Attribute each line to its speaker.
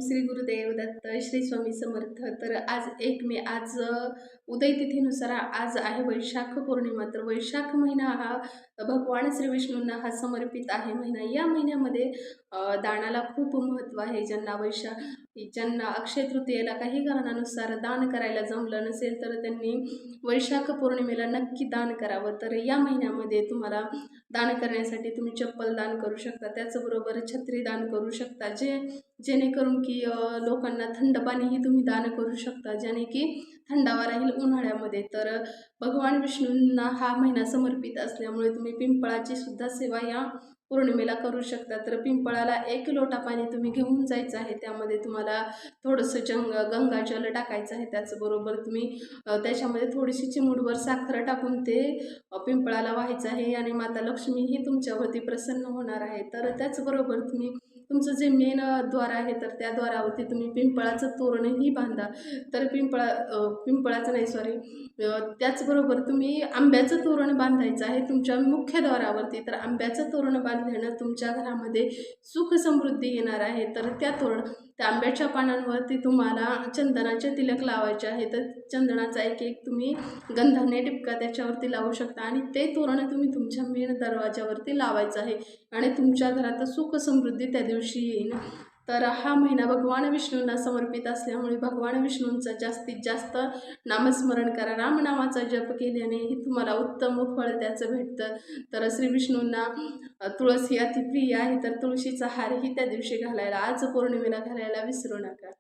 Speaker 1: श्री गुरुदेव दत्त, श्री स्वामी समर्थ. तर आज 1 मे, आज उदय तिथीनुसार आज आहे वैशाख पौर्णिमा. तर वैशाख महिना हा भगवान श्री विष्णूंना हा समर्पित आहे महिना. या महिन्यामध्ये दानाला खूप महत्त्व आहे. ज्यांना अक्षय तृतीयेला काही कारणानुसार दान करायला जमलं नसेल तर त्यांनी वैशाख पौर्णिमेला नक्की दान करावं. तर या महिन्यामध्ये तुम्हाला दान करण्यासाठी तुम्ही चप्पल दान करू शकता, त्याचबरोबर छत्री दान करू शकता, जेणेकरून की लोकांना थंड पाणीही तुम्ही दान करू शकता, ज्याने की थंडावा राहील उन्हाळ्यामध्ये. तर भगवान विष्णूंना हा महिना समर्पित असल्यामुळे तुम्ही पिंपळाची सुद्धा सेवा या पौर्णिमेला करू शकता. तर पिंपळाला 1 लोटा पाणी तुम्ही घेऊन जायचं आहे. त्यामध्ये तुम्हाला थोडंसं गंगाजल टाकायचं आहे. त्याचबरोबर तुम्ही त्याच्यामध्ये थोडीशी चिमूटभर साखर टाकून ते पिंपळाला व्हायचं आहे आणि माता लक्ष्मी ही तुमच्यावरती प्रसन्न होणार आहे. तर त्याचबरोबर तुम्ही तुमचं जे मेन द्वार आहे तर त्या द्वारावरती तुम्ही पिंपळाचं तोरणही बांधा. तर पिंपळाचं नाही, सॉरी, त्याचबरोबर तुम्ही आंब्याचं तोरण बांधायचं आहे तुमच्या मुख्य द्वारावरती. तर आंब्याचं तोरण बांधल्यानं तुमच्या घरामध्ये सुख समृद्धी येणार आहे. तर त्या आंब्याच्या पानांवरती तुम्हाला चंदनाचे तिलक लावायचे आहे. तर चंदनाचा एक तुम्ही गंधाने टिपका त्याच्यावरती लावू शकता आणि ते तोरण तुम्ही तुमच्या मेन दरवाजावरती लावायचं आहे आणि तुमच्या घरात सुख समृद्धी त्या दिवशी येईल. तर हा महिना भगवान विष्णूंना समर्पित असल्यामुळे भगवान विष्णूंचं जास्तीत जास्त नामस्मरण करा. रामनामाचा जप केल्यानेही तुम्हाला उत्तम फळ त्याचं भेटतं. तर श्री विष्णूंना तुळस ही अतिप्रिय आहे. तर तुळशीचा हारही त्या दिवशी घालायला, आज पौर्णिमेला घालायला विसरू नका.